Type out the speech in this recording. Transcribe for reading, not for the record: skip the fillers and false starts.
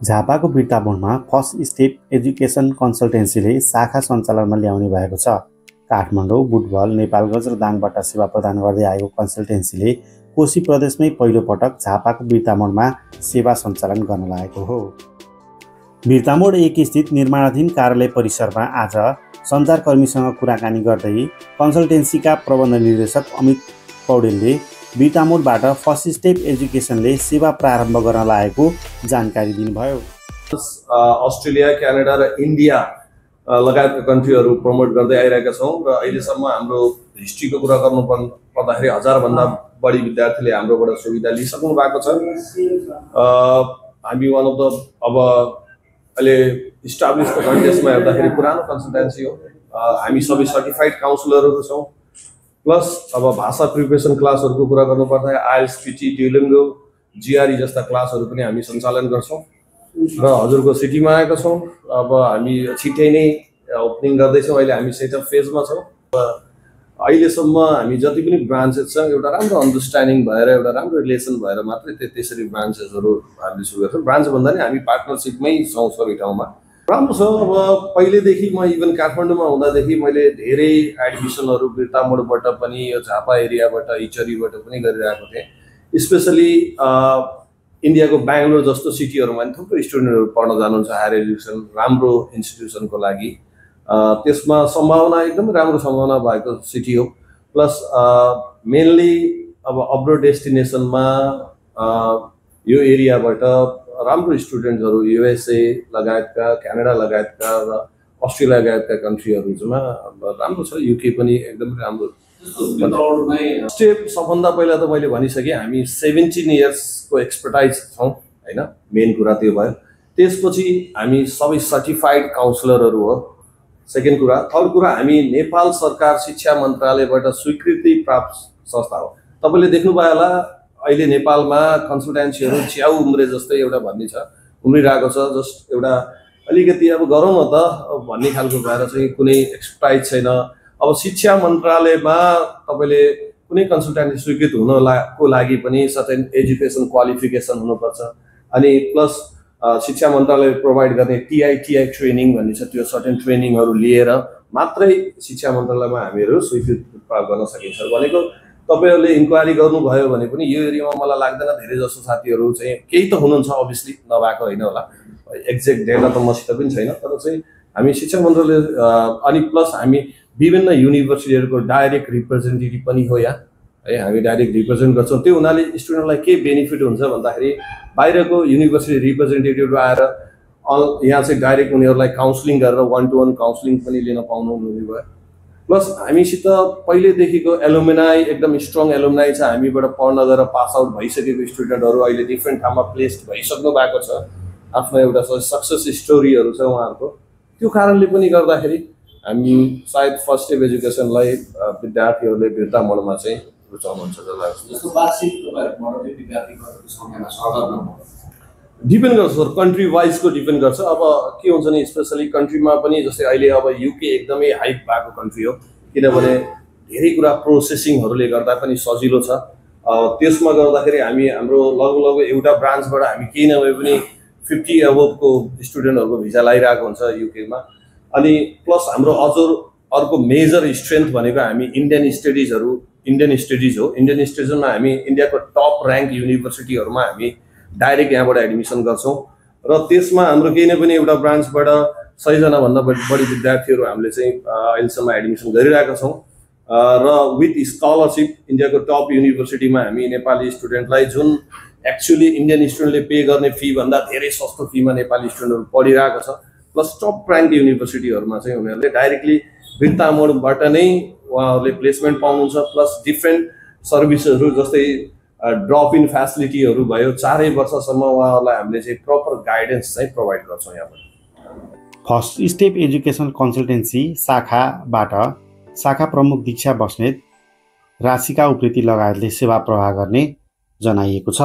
झापाको बिर्तामोडमा first step education कन्सल्टेन्सीले शाखा सञ्चालनमा ल्याउने भएको छ। काठमाडौँ, बुटवल, नेपालगञ्ज र दाङबाट सेवा प्रदान गर्दै आएको कन्सल्टेन्सीले कोशी प्रदेशमै पहिलो पटक झापाको बिर्तामोडमा सेवा सञ्चालन गर्न लागेको हो। बिर्तामोड 1 स्थित निर्माणाधीन कार्यालय परिसरमा आज सञ्चारकर्मीसँग कुराकानी गर्दै कन्सल्टेन्सीका प्रबन्ध निर्देशक अमित पौडेलले बिर्तामोडबाट फर्स्ट स्टेप एजुकेसनले सेवा प्रारम्भ गर्न लागेको जानकारी दिनुभयो। अस्ट्रेलिया, क्यानाडा र इन्डिया लगायतका कन्ट्रीहरू प्रमोट गर्दै आइरहेका छौँ र अहिलेसम्म हाम्रो हिस्ट्रीको कुरा गर्नु पर्दाखेरि 1000 भन्दा बढी विद्यार्थीले हाम्रोबाट सुविधा लिइसक्नु भएको छ। हामी वान अफ द अब अहिले इस्टाब्लिस कन्टेक्स्टमा हेर्दाखेरि पुरानो कन्सल्टेन्सी हो। हामी सबै सर्टिफाइड काउन्सिलरहरू छौँ। प्लस अब भाषा प्रिपरेसन क्लासहरूको कुरा गर्नुपर्दा आइएल्स, पिटी, ड्युलिङ्गो, जिआरई जस्ता क्लासहरू पनि हामी सञ्चालन गर्छौँ र हजुरको सिटीमा आएका छौँ। अब हामी छिट्टै नै ओपनिङ गर्दैछौँ। अहिले हामी सेटअप फेजमा छौँ। अहिलेसम्म हामी जति पनि ब्रान्चेस छ एउटा राम्रो अन्डरस्ट्यान्डिङ भएर एउटा राम्रो रिलेसन भएर मात्रै त्यसरी ब्रान्चेसहरू हामीले सुरु गर्छौँ। ब्रान्च भन्दा नि हामी पार्टनरसिपमै छौँ सबै ठाउँमा। राम्रो छ। अब पहिलेदेखि म इभन काठमाडौँमा हुँदादेखि मैले धेरै एडमिसनहरू बिर्तामोडबाट पनि यो झापा एरियाबाट इचरीबाट पनि गरिरहेको थिएँ। स्पेसली इन्डियाको बेङ्गलोर जस्तो सिटीहरूमा पनि थुप्रै स्टुडेन्टहरू पढ्न जानुहुन्छ हायर एजुकेसन राम्रो इन्स्टिट्युसनको लागि। त्यसमा सम्भावना एकदमै राम्रो सम्भावना भएको सिटी हो। प्लस मेनली अब अब्रोड डेस्टिनेसनमा यो एरियाबाट राम्रो स्टुडेन्टहरू युएसए लगायतका, क्यानाडा लगायतका र अस्ट्रेलिया लगायतका कन्ट्रीहरूमा राम्रो छ। युके पनि एकदमै राम्रो। स्टेप सबभन्दा पहिला त मैले भनिसकेँ हामी 17 इयर्सको एक्सपर्टाइज छौँ होइन। मेन कुरा त्यो भयो। त्यसपछि हामी सबै सर्टिफाइड काउन्सिलरहरू हो। सेकेन्ड कुरा। थर्ड कुरा हामी नेपाल सरकार शिक्षा मन्त्रालयबाट स्वीकृति प्राप्त संस्था हो। तपाईँले देख्नुभयो होला अहिले नेपालमा कन्सल्टेन्सीहरू च्याउ उम्रे जस्तै एउटा भन्ने छ, उम्रिरहेको छ। जस्ट एउटा अलिकति अब गरौँ न त भन्ने खालको भएर चाहिँ कुनै एक्सपर्टाइज छैन। अब शिक्षा मन्त्रालयमा तपाईँले कुनै कन्सल्टेन्सी स्वीकृत हुनको लागि पनि सर्टेन एजुकेसन क्वालिफिकेसन हुनुपर्छ। अनि प्लस शिक्षा मन्त्रालय प्रोभाइड गर्ने टिआई ट्रेनिङ भन्ने छ। त्यो सर्टेन ट्रेनिङहरू लिएर मात्रै शिक्षा मन्त्रालयमा हामीहरू स्वीकृत प्राप्त गर्न सकिन्छ। भनेको तपाईँहरूले इन्क्वायरी गर्नुभयो भने पनि यो एरियामा मलाई लाग्दैन धेरै जसो साथीहरू चाहिँ केही त हुनुहुन्छ अभियसली, नभएको होइन होला। एक्ज्याक्ट डेटा त मसित पनि छैन। तर चाहिँ हामी शिक्षा मन्त्रालय अनि प्लस हामी विभिन्न युनिभर्सिटीहरूको डाइरेक्ट रिप्रेजेन्टेटिभ पनि हो यहाँ है। हामी डाइरेक्ट रिप्रेजेन्ट गर्छौँ। त्यो हुनाले स्टुडेन्टलाई के बेनिफिट हुन्छ भन्दाखेरि बाहिरको युनिभर्सिटी रिप्रेजेन्टेटिभ आएर यहाँ चाहिँ डाइरेक्ट उनीहरूलाई काउन्सिलिङ गरेर 1-to-1 काउन्सिलिङ पनि लिन पाउनुहुने भयो। प्लस हामीसित पहिलेदेखिको एलुमिनाई एकदम स्ट्रङ एलुमिनाई छ। हामीबाट पढ्न गएर पास आउट भइसकेको स्टुडेन्टहरू अहिले डिफ्रेन्ट ठाउँमा प्लेस्ड भइसक्नु भएको छ। आफ्नो एउटा सक्सेस स्टोरीहरू छ उहाँहरूको। त्यो कारणले पनि गर्दाखेरि हामी सायद फर्स्ट स्टेप एजुकेसनलाई विद्यार्थीहरूले बिर्तामोडमा चाहिँ रुचाउनुहुन्छ जस्तो डिपेन्ड गर्छ सर। कन्ट्री वाइजको डिपेन्ड गर्छ। अब के हुन्छ नि स्पेसली कन्ट्रीमा पनि जस्तै अहिले अब युके एकदमै हाइप भएको कन्ट्री हो। किनभने धेरै कुरा प्रोसेसिङहरूले गर्दा पनि सजिलो छ। त्यसमा गर्दाखेरि हामी हाम्रो लगभग एउटा ब्रान्चबाट हामी केही नभए पनि 50 अबोभको स्टुडेन्टहरूको भिजा लगाइरहेको हुन्छ युकेमा। अनि प्लस हाम्रो अर्को मेजर स्ट्रेन्थ भनेको हामी इन्डियन स्टडिज हो। इन्डियन स्टडिजमा हामी इन्डियाको टप ऱ्याङ्क युनिभर्सिटीहरूमा हामी डाइरेक्ट यहाँबाट एडमिसन गर्छौँ र त्यसमा हाम्रो केही न पनि एउटा ब्रान्चबाट 100 जनाभन्दा बढी विद्यार्थीहरू हामीले चाहिँ अहिलेसम्म एडमिसन गरिरहेका छौँ र विथ स्कलरसिप इन्डियाको टप युनिभर्सिटीमा हामी नेपाली स्टुडेन्टलाई जुन एक्चुअली इन्डियन स्टुडेन्टले पे गर्ने फी भन्दा धेरै सस्तो फीमा नेपाली स्टुडेन्टहरू पढिरहेको छ। प्लस टप ऱ्याङ्क युनिभर्सिटीहरूमा चाहिँ उनीहरूले डाइरेक्टली बिर्तामोडबाट नै उहाँहरूले प्लेसमेन्ट पाउनुहुन्छ। प्लस डिफ्रेन्ट सर्भिसहरू जस्तै ड्रप इन फेसिलिटीहरू भयो। 4 वर्षसम्म उहाँहरूलाई हामीले चाहिँ प्रपर गाइडेन्स चाहिँ प्रोभाइड गर्छौँ यहाँबाट। फर्स्ट स्टेप एजुकेसन कन्सल्टेन्सी शाखाबाट शाखा प्रमुख दीक्षा बस्नेत, राशिका उप्रेती लगायतले सेवा प्रवाह गर्ने जनाइएको छ।